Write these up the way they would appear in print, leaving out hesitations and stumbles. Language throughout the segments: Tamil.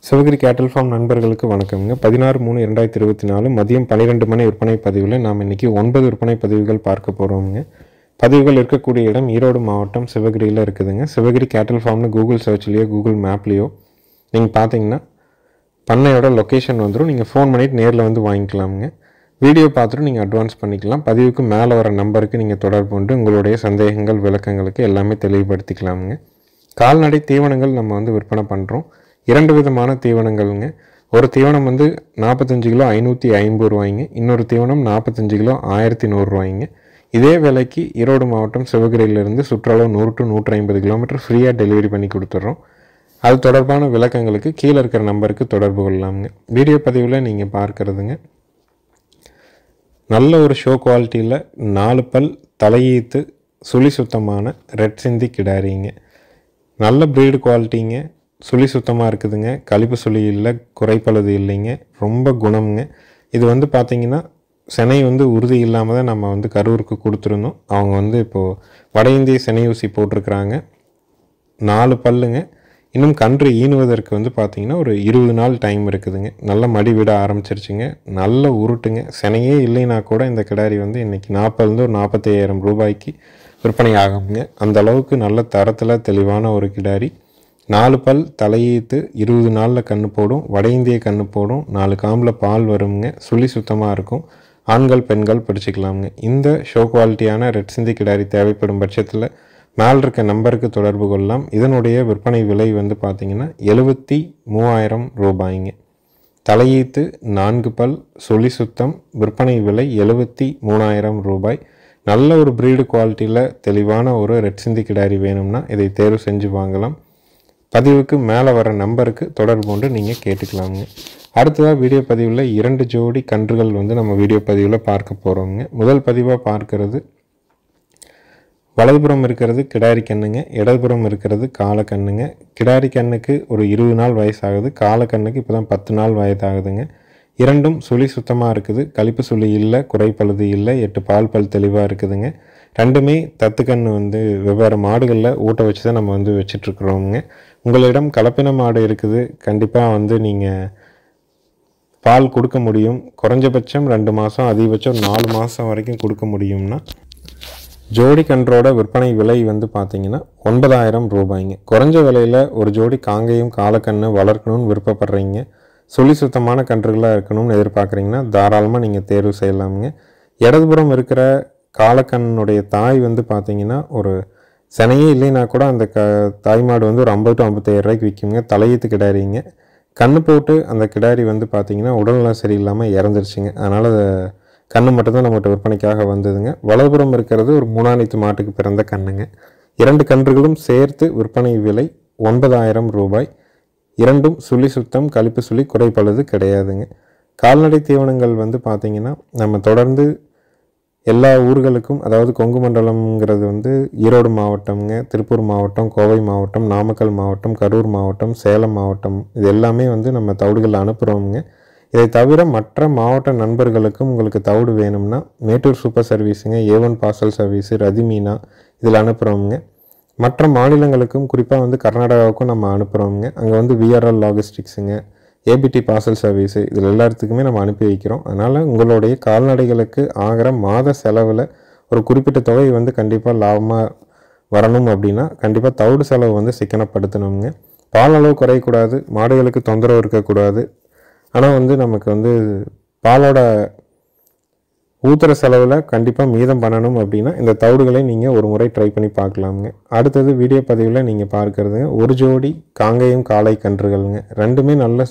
சிவகிரி கேட்டல் ஃபார்ம் நண்பர்களுக்கு வணக்கம்ங்க. 16/3/2024 மதியம் 12 மணி விற்பனை பதிவில் நாம் இன்றைக்கி 9 விற்பனை பதிவுகள் பார்க்க போகிறோம்ங்க. பதிவுகள் இருக்கக்கூடிய இடம் ஈரோடு மாவட்டம் சிவகிரியில் இருக்குதுங்க. சிவகிரி கேட்டல் ஃபார்ம்னு கூகுள் சர்ச்லேயோ கூகுள் மேப்லேயோ நீங்கள் பார்த்தீங்கன்னா பண்ணையோட லொக்கேஷன் வந்துடும். நீங்கள் ஃபோன் பண்ணிவிட்டு நேரில் வந்து வாங்கிக்கலாமுங்க. வீடியோ பார்த்துட்டு நீங்கள் அட்வான்ஸ் பண்ணிக்கலாம். பதிவுக்கு மேலே வர நம்பருக்கு நீங்கள் தொடர்பு கொண்டு உங்களுடைய சந்தேகங்கள் விளக்கங்களுக்கு எல்லாமே தெளிவுபடுத்திக்கலாமுங்க. கால்நடை தீவனங்கள் நம்ம வந்து விற்பனை பண்ணுறோம். 2 விதமான தீவனங்கள்ங்க. ஒரு தீவனம் வந்து 45 கிலோ 550 ரூபாய்ங்க. இன்னொரு தீவனம் 45 கிலோ 1100 ரூபாய்ங்க. இதே விலைக்கு ஈரோடு மாவட்டம் சிவகிரியிலிருந்து சுற்றளவு 100 to 150 கிலோமீட்டர் ஃப்ரீயாக டெலிவரி பண்ணி கொடுத்துட்றோம். அது தொடர்பான விளக்கங்களுக்கு கீழே இருக்கிற நம்பருக்கு தொடர்பு கொள்ளலாமுங்க. வீடியோ பதிவில் நீங்கள் பார்க்குறதுங்க நல்ல ஒரு ஷோ குவாலிட்டியில் 4 பல் தலையீத்து சுழி சுத்தமான ரெட் சிந்தி கிடாரிங்க. நல்ல ப்ரீடு குவாலிட்டிங்க. சுழி சுத்தமாக இருக்குதுங்க. கழிப்பு சுழி இல்லை, குறைப்பழுது இல்லைங்க. ரொம்ப குணம்ங்க. இது வந்து பார்த்திங்கன்னா சினை வந்து உறுதி இல்லாமல் தான் நம்ம வந்து கரூருக்கு கொடுத்துருந்தோம். அவங்க வந்து இப்போது வட இந்திய சினை ஊசி போட்டிருக்கிறாங்க. 4 பல்லுங்க. இன்னும் கன்று ஈனுவதற்கு வந்து பார்த்திங்கன்னா ஒரு 20 நாள் டைம் இருக்குதுங்க. நல்ல மடி விட ஆரம்பிச்சிருச்சுங்க. நல்ல உருட்டுங்க. சினையே இல்லைன்னா கூட இந்த கிடாரி வந்து இன்றைக்கி 40 ஒரு 45,000 ரூபாய்க்கு விற்பனை ஆகுங்க. அந்த அளவுக்கு நல்ல தரத்தில் தெளிவான ஒரு கிடாரி. 4 பல் தலையீத்து 20 நாளில் கன்று போடும். வட இந்திய கன்று போடும். 4 காம்பில் பால் வருங்க. சுழி சுத்தமாக இருக்கும். ஆண்கள் பெண்கள் பிடிச்சிக்கலாமுங்க. இந்த ஷோ குவாலிட்டியான ரெட் சிந்தி கிடாரி தேவைப்படும் பட்சத்தில் மேல் இருக்க நம்பருக்கு தொடர்பு கொள்ளலாம். இதனுடைய விற்பனை விலை வந்து பார்த்திங்கன்னா 73,000 ரூபாய்ங்க. தலையீத்து 4 பல் சுழி சுத்தம். விற்பனை விலை 73,000 ரூபாய். நல்ல ஒரு ப்ரீடு குவாலிட்டியில் தெளிவான ஒரு ரெட் சிந்தி கிடாரி வேணும்னா இதை தேர்வு செஞ்சு வாங்கலாம். பதிவுக்கு மேலே வர நம்பருக்கு தொடர்பு கொண்டு நீங்கள் கேட்டுக்கலாமுங்க. அடுத்ததாக வீடியோ பதிவில் 2 ஜோடி கன்றுகள் வந்து நம்ம வீடியோ பதிவில் பார்க்க போகிறோங்க. முதல் பதிவாக பார்க்கறது வலதுபுறம் இருக்கிறது கிடாரி கண்ணுங்க. இடதுபுறம் இருக்கிறது காலக்கண்ணுங்க. கிடாரி கண்ணுக்கு ஒரு 20 நாள் வயசாகுது. காலக்கண்ணுக்கு இப்போ தான் 10 நாள் வயதாகுதுங்க. இரண்டும் சுழி சுத்தமாக இருக்குது. கழிப்பு சுழி இல்லை, குறைப்பழுது இல்லை. 8 பால் பல் தெளிவாக இருக்குதுங்க. ரெண்டுமே தத்துக்கன்று வந்து வெவ்வேறு மாடுகளில் ஊட்ட வச்சு தான் நம்ம வந்து வச்சிட்ருக்குறோங்க. உங்களிடம் கலப்பின மாடு இருக்குது. கண்டிப்பாக வந்து நீங்கள் பால் கொடுக்க முடியும். குறைஞ்சபட்சம் 2 மாதம், அதிகபட்சம் 4 மாதம் வரைக்கும் கொடுக்க முடியும்னா ஜோடி கன்றோட விற்பனை விலை வந்து பார்த்திங்கன்னா 9,000 ரூபாய்ங்க. குறைஞ்ச விலையில் ஒரு ஜோடி காங்கையும் காலக்கண்ணு வளர்க்கணும்னு விருப்பப்படுறீங்க, சுழி சுத்தமான கன்றுகளாக இருக்கணும்னு எதிர்பார்க்குறீங்கன்னா தாராளமாக நீங்கள் தேர்வு செய்யலாமுங்க. இடதுபுறம் இருக்கிற காலக்கண்ணுடைய தாய் வந்து பார்த்திங்கன்னா ஒரு சினையே இல்லைன்னா கூட அந்த தாய் மாடு வந்து ஒரு 50 to 55,000 ரூபாய்க்கு விற்குங்க. தலையீத்து கிடாரிங்க. கன்று போட்டு அந்த கிடாரி வந்து பார்த்திங்கன்னா உடல்நலம் சரியில்லாமல் இறந்துருச்சுங்க. அதனால் கன்று மட்டும்தான் நம்மகிட்ட விற்பனைக்காக வந்ததுங்க. வலதுபுறம் இருக்கிறது ஒரு 3ஆணித்து மாட்டுக்கு பிறந்த கண்ணுங்க. 2 கன்றுகளும் சேர்த்து விற்பனை விலை 9,000 ரூபாய். இரண்டும் சுழி சுத்தம், கழிப்பு சுழி, குறைப்பழுது கிடையாதுங்க. கால்நடை தீவனங்கள் வந்து பார்த்திங்கன்னா நம்ம தொடர்ந்து எல்லா ஊர்களுக்கும், அதாவது கொங்கு மண்டலம்ங்கிறது வந்து ஈரோடு மாவட்டம்ங்க, திருப்பூர் மாவட்டம், கோவை மாவட்டம், நாமக்கல் மாவட்டம், கரூர் மாவட்டம், சேலம் மாவட்டம், இது எல்லாமே வந்து நம்ம தவிடுகள் அனுப்புகிறோமுங்க. இதை தவிர மற்ற மாவட்ட நண்பர்களுக்கும் உங்களுக்கு தவிடு வேணும்னா மேட்டூர் சூப்பர் சர்வீஸுங்க, A1 பார்சல் சர்வீஸு, ரதிமீனா இதில் அனுப்புகிறோமுங்க. மற்ற மாநிலங்களுக்கும் குறிப்பாக வந்து கர்நாடகாவுக்கும் நம்ம அனுப்புகிறோமுங்க. அங்கே வந்து VRL லாஜிஸ்டிக்ஸுங்க, ABT பார்சல் சர்வீஸு இதில் எல்லாத்துக்குமே நம்ம அனுப்பி வைக்கிறோம். அதனால் உங்களுடைய கால்நடைகளுக்கு ஆகிற மாத செலவில் ஒரு குறிப்பிட்ட தொகை வந்து கண்டிப்பாக லாபமாக வரணும் அப்படின்னா கண்டிப்பாக தவிடு செலவு வந்து சிக்கனப்படுத்தணுங்க. பால் அளவு குறையக்கூடாது, மாடுகளுக்கு தொந்தரவு இருக்கக்கூடாது. ஆனால் வந்து நமக்கு வந்து பாலோட ஊத்துற செலவில் கண்டிப்பாக மீதம் பண்ணணும் அப்படின்னா இந்த தவிடுகளை நீங்கள் ஒரு முறை ட்ரை பண்ணி பார்க்கலாமுங்க. அடுத்தது வீடியோ பதிவில் நீங்கள் பார்க்குறதுங்க ஒரு ஜோடி காங்கையும் காளை கன்றுகள்ங்க. ரெண்டுமே நல்ல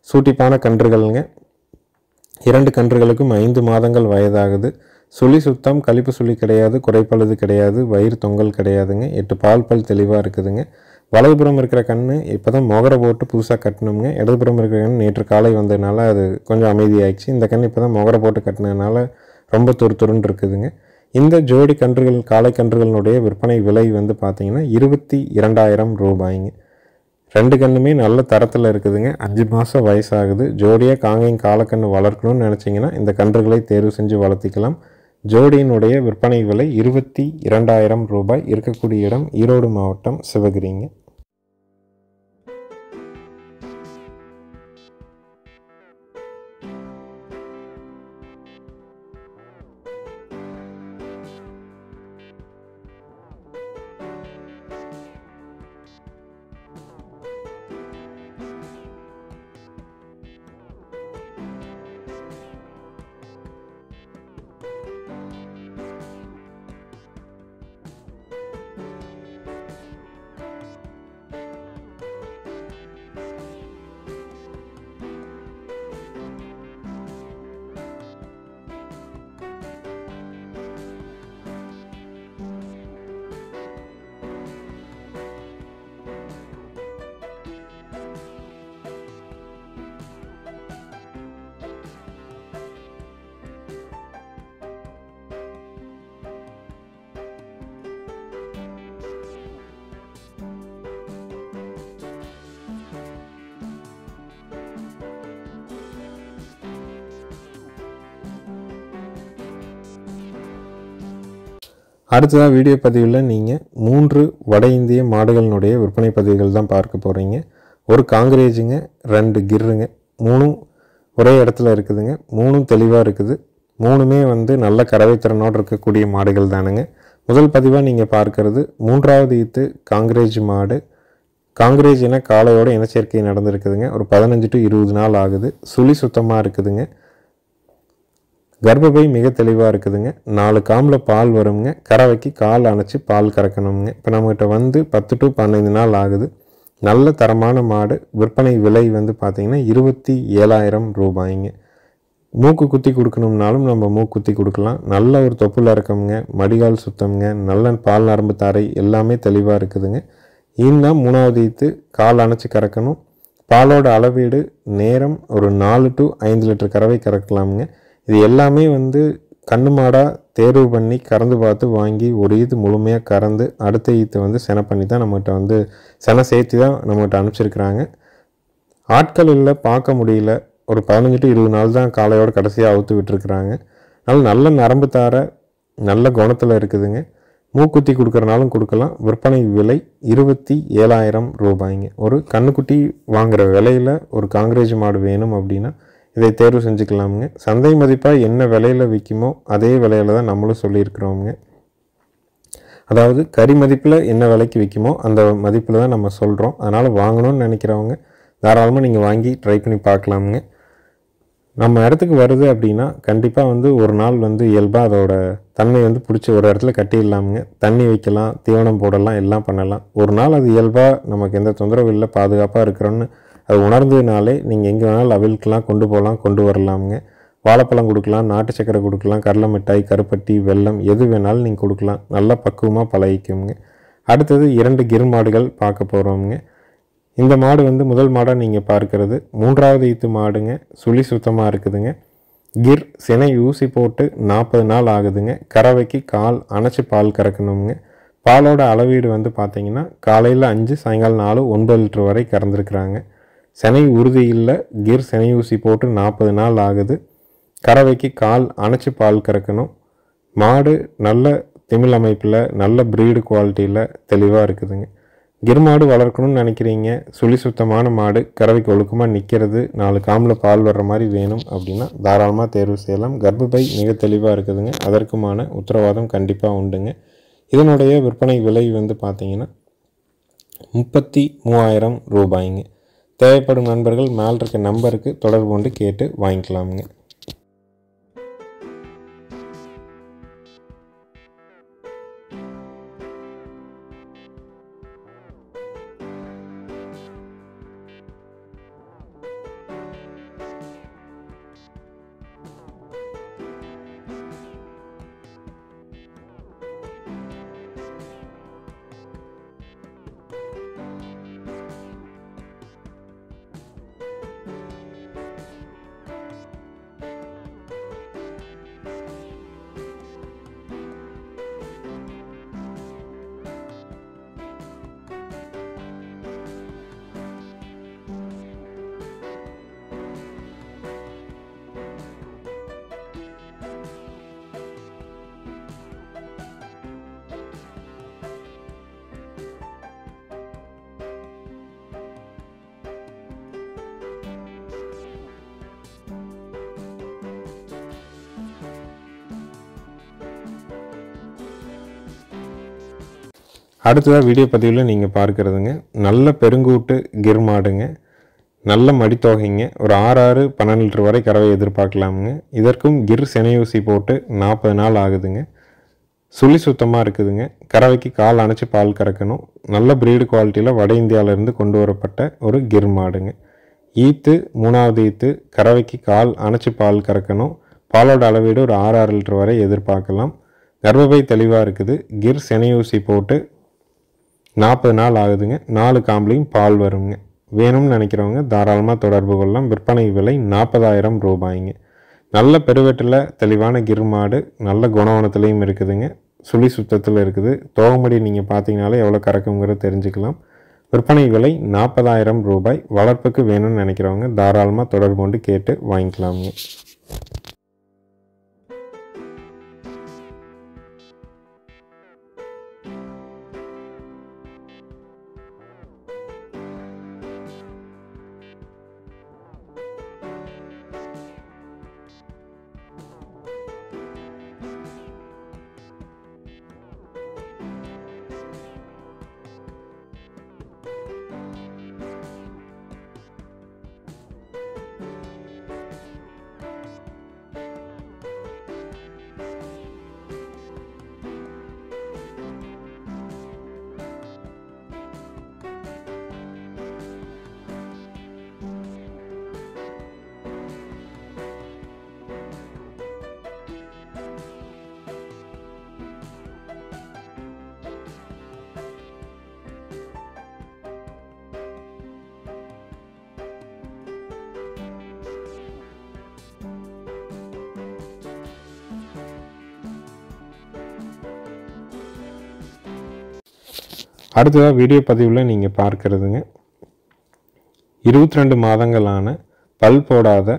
சூட்டிப்பான கன்றுகள்ங்க. 2 கன்றுகளுக்கும் 5 மாதங்கள் வயதாகுது. சுழி சுத்தம், கழிப்பு சுழி கிடையாது, குறைப்பழுது கிடையாது, வயிறு தொங்கல் கிடையாதுங்க. 8 பால் பல் தெளிவாக இருக்குதுங்க. வலதுபுறம் இருக்கிற கன்று இப்போ தான் மொகரை போட்டு புதுசாக கட்டணுங்க. இடதுபுறம் இருக்கிற கன்று நேற்று காலை வந்ததுனால அது கொஞ்சம் அமைதியாகிடுச்சு. இந்த கன்று இப்போ தான் மொகரை போட்டு கட்டினதுனால ரொம்ப துருன்னு இருக்குதுங்க. இந்த ஜோடி கன்றுகள் காளை கன்றுகளினுடைய விற்பனை விலை வந்து பார்த்திங்கன்னா 22,000 ரூபாய்ங்க. 2 கன்றுமே நல்ல தரத்தில் இருக்குதுங்க. 5 மாதம் வயசாகுது. ஜோடியாக காங்கையும் காலக்கன்று வளர்க்கணும்னு நினச்சிங்கன்னா இந்த கன்றுகளை தேர்வு செஞ்சு வளர்த்திக்கலாம். ஜோடியினுடைய விற்பனை விலை 22,000 ரூபாய். இருக்கக்கூடிய இடம் ஈரோடு மாவட்டம் சிவகிரிங்க. அடுத்ததாக வீடியோ பதிவில் நீங்கள் 3 வட இந்திய மாடுகளினுடைய விற்பனை பதிவுகள் தான் பார்க்க போகிறீங்க. ஒரு காங்கிரேஜுங்க, 2 கிர்ருங்க, 3 ஒரே இடத்துல இருக்குதுங்க. 3 தெளிவாக இருக்குது. 3மே வந்து நல்ல கறவைத்திறனோடு இருக்கக்கூடிய மாடுகள் தானுங்க. முதல் பதிவாக நீங்கள் பார்க்கறது 3வது ஈத்து காங்கிரேஜ் மாடு. காங்கிரேஜ் என காளையோட இனச்சேர்க்கை நடந்திருக்குதுங்க. ஒரு 15 to 20 நாள் ஆகுது. சுழி சுத்தமாக இருக்குதுங்க. கர்ப்பப்பை மிக தெளிவாக இருக்குதுங்க. 4 காம்பில் பால் வருங்க. கறவைக்கு கால் அணைச்சி பால் கறக்கணுங்க. இப்போ நம்மகிட்ட வந்து 10 to 15 நாள் ஆகுது. நல்ல தரமான மாடு. விற்பனை விலை வந்து பார்த்திங்கன்னா 27,000 ரூபாய்ங்க. மூக்கு குத்தி கொடுக்கணும்னாலும் நம்ம மூக்கு குத்தி கொடுக்கலாம். நல்ல ஒரு தொப்புள் இறக்கமுங்க, மடிகால் சுத்தம்ங்க, நல்ல பால் நரம்பு தாரை எல்லாமே தெளிவாக இருக்குதுங்க. இன்னும் 3வது ஈத்து கால் அணைச்சி கறக்கணும். பாலோட அளவீடு நேரம் ஒரு 4 to 5 லிட்டர் கறவை கறக்கலாமுங்க. இது எல்லாமே வந்து கண்ணு மாடாக தேர்வு பண்ணி கறந்து பார்த்து வாங்கி ஒரு ஈத்து முழுமையாக கறந்து அடுத்த ஈத்தை வந்து செனை பண்ணி தான் நம்மகிட்ட வந்து செனை சேர்த்து தான் நம்மகிட்ட அனுப்பிச்சிருக்கிறாங்க. ஆட்கள் இல்லை, பார்க்க முடியல. ஒரு 15 to 20 நாள் தான் காளையோட கடைசியாக அவுத்து விட்டுருக்குறாங்க. அதனால் நல்ல நரம்பு தார நல்ல குணத்தில் இருக்குதுங்க. மூக்குத்தி கொடுக்குறனாலும் கொடுக்கலாம். விற்பனை விலை 27,000 ரூபாய்ங்க. ஒரு கண்ணுக்குட்டி வாங்குகிற விலையில் ஒரு காங்கிரேஜ் மாடு வேணும் அப்படின்னா இதை தேர்வு செஞ்சுக்கலாமுங்க. சந்தை மதிப்பாக என்ன விலையில் விற்குமோ அதே விலையில் தான் நம்மளும் சொல்லியிருக்கிறோமுங்க. அதாவது கறி மதிப்பில் என்ன விலைக்கு விற்குமோ அந்த மதிப்பில் தான் நம்ம சொல்கிறோம். அதனால் வாங்கணும்னு நினைக்கிறவங்க தாராளமாக நீங்கள் வாங்கி ட்ரை பண்ணி பார்க்கலாமுங்க. நம்ம இடத்துக்கு வருது அப்படின்னா கண்டிப்பாக வந்து ஒரு நாள் வந்து இயல்பாக அதோட தன்மை வந்து பிடிச்சி ஒரு இடத்துல கட்டிடலாமுங்க. தண்ணி வைக்கலாம், தீவனம் போடலாம், எல்லாம் பண்ணலாம். ஒரு நாள் அது இயல்பாக நமக்கு எந்த தொந்தரவு இல்லை, பாதுகாப்பாக இருக்கிறோன்னு அது உணர்ந்ததுனாலே நீங்கள் எங்கே வேணாலும் அவிழ்க்கலாம், கொண்டு போகலாம், கொண்டு வரலாமுங்க. வாழைப்பழம் கொடுக்கலாம், நாட்டு சக்கரை கொடுக்கலாம், கடலை மிட்டாய், கருப்பட்டி, வெல்லம் எது வேணாலும் நீங்கள் கொடுக்கலாம். நல்லா பக்குவமாக பழகிக்குங்க. அடுத்தது 2 கிர் மாடுகள் பார்க்க போகிறோமுங்க. இந்த மாடு வந்து முதல் மாடாக நீங்கள் பார்க்கறது 3வது ஈத்து மாடுங்க. சுழி சுத்தமாக இருக்குதுங்க. கிர் சினை ஊசி போட்டு 40 நாள் ஆகுதுங்க. கறவைக்கு கால் அணைச்சி பால் கறக்கணுங்க. பாலோட அளவீடு வந்து பார்த்திங்கன்னா காலையில் 5, சாயங்காலம் 4, 9 லிட்டர் வரை கறந்துருக்குறாங்க. சினை உறுதி இல்லை. கிர் சினை ஊசி போட்டு 40 நாள் ஆகுது. கறவைக்கு கால் அணைச்சி பால் கறக்கணும். மாடு நல்ல திமிழ் அமைப்பில் நல்ல ப்ரீடு குவாலிட்டியில் தெளிவாக இருக்குதுங்க. கிர் மாடு வளர்க்கணும்னு நினைக்கிறீங்க, சுழி சுத்தமான மாடு, கறவைக்கு ஒழுக்கமாக நிற்கிறது, 4 காம்பில் பால் வர்ற மாதிரி வேணும் அப்படின்னா தாராளமாக தேர்வு செய்யலாம். கர்ப்பப்பை மிக தெளிவாக இருக்குதுங்க. அதற்குமான உத்தரவாதம் கண்டிப்பாக உண்டுங்க. இதனுடைய விற்பனை விலை வந்து பார்த்திங்கன்னா 33,000 ரூபாய்ங்க. தேவைப்படும் நண்பர்கள் மேல் இருக்க நம்பருக்கு தொடர்பு கொண்டு கேட்டு வாங்கிக்கலாமுங்க. அடுத்ததாக வீடியோ பதிவில் நீங்கள் பார்க்குறதுங்க நல்ல பெருங்கூட்டு கிர் மாடுங்க. நல்ல மடித்தொகைங்க. ஒரு 6, 12 லிட்டர் வரை கறவை எதிர்பார்க்கலாமுங்க. இதற்கும் கிர் சினையூசி போட்டு 40 நாள் ஆகுதுங்க. சுழி சுத்தமாக இருக்குதுங்க. கறவைக்கு கால் அணைச்சி பால் கறக்கணும். நல்ல ப்ரீடு குவாலிட்டியில் வட இந்தியாவிலேருந்து கொண்டு வரப்பட்ட ஒரு கிர் மாடுங்க. ஈத்து 3வது ஈத்து. கறவைக்கு கால் அணைச்சி பால் கறக்கணும். பாலோட அளவீடு ஒரு 6 லிட்டர் வரை எதிர்பார்க்கலாம். கர்ப்பப்பை தெளிவாக இருக்குது. கிர் சினையூசி போட்டு 40 நாள் ஆகுதுங்க. 4 காம்புலையும் பால் வருங்க. வேணும்னு நினைக்கிறவங்க தாராளமாக தொடர்பு கொள்ளலாம். விற்பனை விலை 40,000 ரூபாய்ங்க. நல்ல பெருவெட்டில் தெளிவான கிர் மாடு. நல்ல குணவனத்துலேயும் இருக்குதுங்க. சுழி சுத்தத்தில் இருக்குது. தோகமடி நீங்கள் பார்த்தீங்கனாலே எவ்வளோ கறக்குங்கிறத தெரிஞ்சுக்கலாம். விற்பனை விலை 40,000 ரூபாய். வளர்ப்புக்கு வேணும்னு நினைக்கிறவங்க தாராளமாக தொடர்பு கொண்டு கேட்டு வாங்கிக்கலாமுங்க. அடுத்ததாக வீடியோ பதிவில் நீங்கள் பார்க்குறதுங்க 22 மாதங்களான பல் போடாத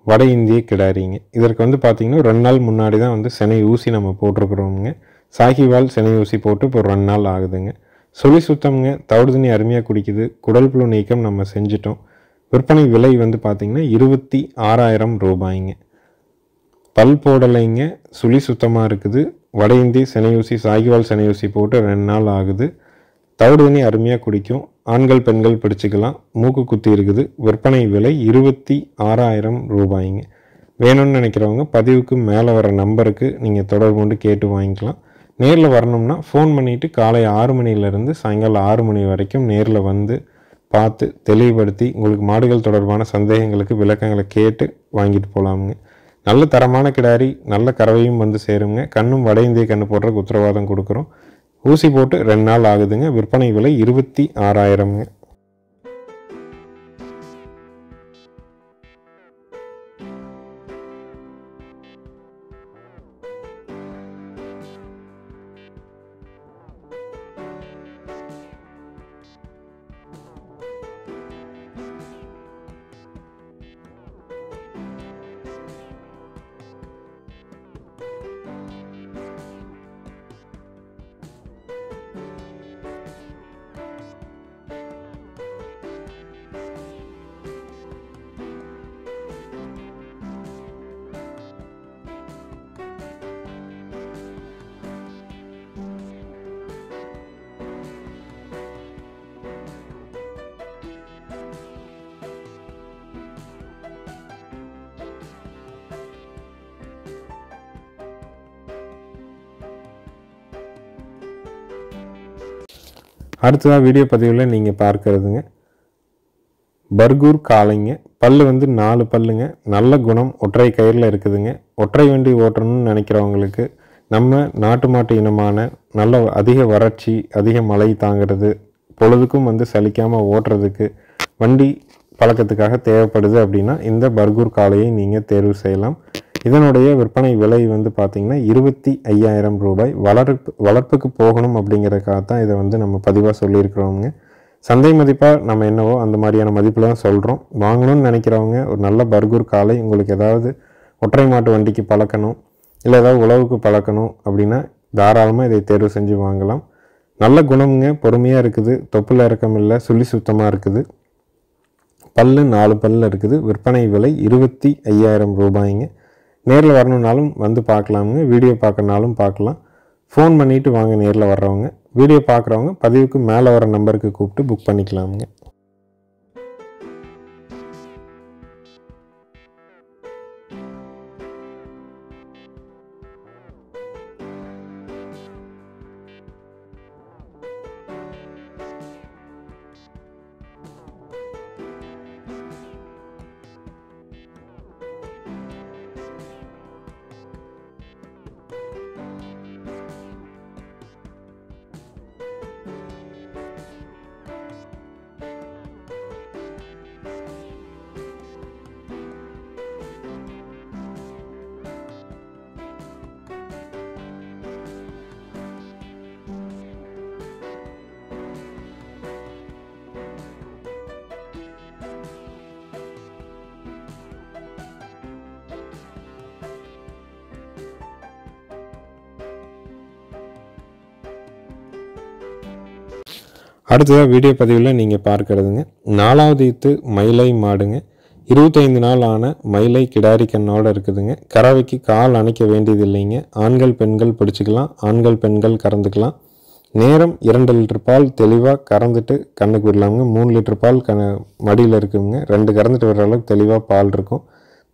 வட இந்திய கிடாரிங்க. இதற்கு வந்து பார்த்திங்கன்னா 2 நாள் முன்னாடி தான் வந்து சினை ஊசி நம்ம போட்டிருக்கிறோமுங்க. சாகிவால் சினை ஊசி போட்டு இப்போ 2 நாள் ஆகுதுங்க. சுழி சுத்தம்ங்க, தவிடு தண்ணி அருமையாக குடிக்குது, குடல் புழு நீக்கம் நம்ம செஞ்சிட்டோம். விற்பனை விலை வந்து பார்த்திங்கன்னா 26,000 ரூபாய்ங்க. பல் போடலைங்க, சுழி சுத்தமாக இருக்குது, வட இந்திய சினை ஊசி சாகிவால் சினை ஊசி போட்டு 2 நாள் ஆகுது. தவிடு தண்ணி அருமையாக குடிக்கும், ஆண்கள் பெண்கள் பிடிச்சிக்கலாம், மூக்கு குத்தி இருக்குது. விற்பனை விலை 26,000 ரூபாய்ங்க. வேணும்னு நினைக்கிறவங்க பதிவுக்கு மேலே வர நம்பருக்கு நீங்கள் தொடர்பு கொண்டு கேட்டு வாங்கிக்கலாம். நேரில் வரணும்னா ஃபோன் பண்ணிவிட்டு காலை 6 மணிலேருந்து சாயங்காலம் 6 மணி வரைக்கும் நேரில் வந்து பார்த்து தெளிவுபடுத்தி உங்களுக்கு மாடுகள் தொடர்பான சந்தேகங்களுக்கு விளக்கங்களை கேட்டு வாங்கிட்டு போகலாமுங்க. நல்ல தரமான கிடாரி, நல்ல கறவையும் வந்து சேருங்க. கண்ணும் வட இந்திய கண்ணு போடுறதுக்கு உத்தரவாதம் கொடுக்குறோம். ஊசி போட்டு 2 நாள் ஆகுதுங்க. விற்பனை விலை 26,000ங்க. அடுத்ததாக வீடியோ பதிவில் நீங்கள் பார்க்குறதுங்க பர்கூர் காளைங்க. பல்லு வந்து 4 பல்லுங்க. நல்ல குணம், ஒற்றை கயிறில் இருக்குதுங்க. ஒற்றை வண்டி ஓட்டணும்னு நினைக்கிறவங்களுக்கு நம்ம நாட்டு மாட்டு இனமான நல்ல அதிக வறட்சி, அதிக மழை தாங்கிறது, பொழுதுக்கும் வந்து சலிக்காமல் ஓட்டுறதுக்கு வண்டி பழக்கத்துக்காக தேவைப்படுது அப்படின்னா இந்த பர்கூர் காளையை நீங்கள் தேர்வு செய்யலாம். இதனுடைய விற்பனை விலை வந்து பார்த்திங்கன்னா 25,000 ரூபாய். வளர்ப்புக்கு போகணும் அப்படிங்கிறதுக்காக தான் இதை வந்து நம்ம பதிவாக சொல்லியிருக்கிறோங்க. சந்தை மதிப்பாக நம்ம என்னவோ அந்த மாதிரியான மதிப்பில் தான் சொல்கிறோம். வாங்கணும்னு நினைக்கிறவங்க ஒரு நல்ல பர்கூர் காளை, உங்களுக்கு ஏதாவது ஒற்றை மாட்டு வண்டிக்கு பழக்கணும், இல்லை ஏதாவது உழவுக்கு பழக்கணும் அப்படின்னா தாராளமாக இதை தேர்வு செஞ்சு வாங்கலாம். நல்ல குணமுங்க, பொறுமையாக இருக்குது, தொப்புல இறக்கம் இல்லை, சுழி சுத்தமாக இருக்குது, பல்லு 4 பல்லில் இருக்குது. விற்பனை விலை 25,000 ரூபாய்ங்க. நேரில் வரணுன்னாலும் வந்து பார்க்கலாமுங்க. வீடியோ பார்க்கறனாலும் பார்க்கலாம். ஃபோன் பண்ணிவிட்டு வாங்க நேரில் வர்றவங்க. வீடியோ பார்க்குறவங்க பதிவுக்கு மேலே வர நம்பருக்கு கூப்பிட்டு புக் பண்ணிக்கலாமுங்க. அடுத்ததாக வீடியோ பதிவில் நீங்கள் பார்க்குறதுங்க 4வது ஈத்து மயிலை மாடுங்க. 25 நாள் ஆன மயிலை கிடாரி கண்ணோடு இருக்குதுங்க. கறவைக்கு கால் அணைக்க வேண்டியது இல்லைங்க. ஆண்கள் பெண்கள் பிடிச்சிக்கலாம், ஆண்கள் பெண்கள் கறந்துக்கலாம். நேரம் 2 லிட்டர் பால் தெளிவாக கறந்துட்டு கண்ணுக்கு விடலாமுங்க. 3 லிட்டர் பால் மடியில் இருக்குங்க. 2 கறந்துட்டு வர்ற அளவுக்கு தெளிவாக பால் இருக்கும்.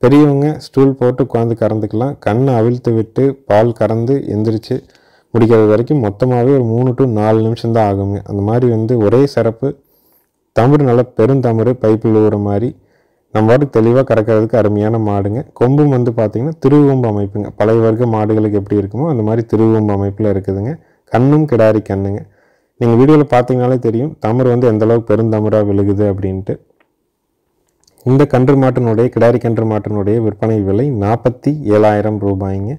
பெரியவங்க ஸ்டூல் போட்டு உட்காந்து கறந்துக்கலாம். கண்ணை அவிழ்த்து விட்டு பால் கறந்து எந்திரிச்சு முடிக்கிறது வரைக்கும் மொத்தமாகவே ஒரு 3 to 4 நிமிஷம் தான் ஆகுங்க. அந்த மாதிரி வந்து ஒரே சிறப்பு, தமிழ் நல்ல பெருந்தமிழ் பைப்பில் ஊற மாதிரி நம்ம பாட்டுக்கு தெளிவாக கறக்கிறதுக்கு அருமையான மாடுங்க. கொம்பும் வந்து பார்த்திங்கன்னா திருவொம்பு அமைப்புங்க. பழைய வர்க்க மாடுகளுக்கு எப்படி இருக்குமோ அந்த மாதிரி திருவொம்பு அமைப்பில் இருக்குதுங்க. கண்ணும் கிடாரி கண்ணுங்க. நீங்கள் வீடியோவில் பார்த்தீங்கனாலே தெரியும் தமிழ் வந்து எந்தளவுக்கு பெருந்தமிழாக விழுகுது அப்படின்ட்டு. இந்த கன்று மாட்டினுடைய கிடாரி கன்று மாட்டினுடைய விற்பனை விலை 47,000 ரூபாய்ங்க.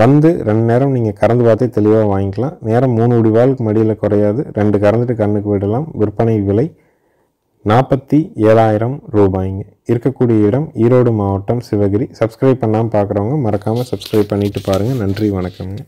வந்து 2 நேரம் நீங்கள் கறந்து பார்த்தே தெளிவாக வாங்கிக்கலாம். நேரம் 3 உடிவாளுக்கு மடியில் குறையாது. 2 கறந்துட்டு கண்ணுக்கு விடலாம். விற்பனை விலை 47,000 ரூபாய்ங்க. இருக்கக்கூடிய இடம் ஈரோடு மாவட்டம், சிவகிரி. சப்ஸ்கிரைப் பண்ணாமல் பார்க்குறவங்க மறக்காமல் சப்ஸ்கிரைப் பண்ணிவிட்டு பாருங்கள். நன்றி, வணக்கம்ங்க.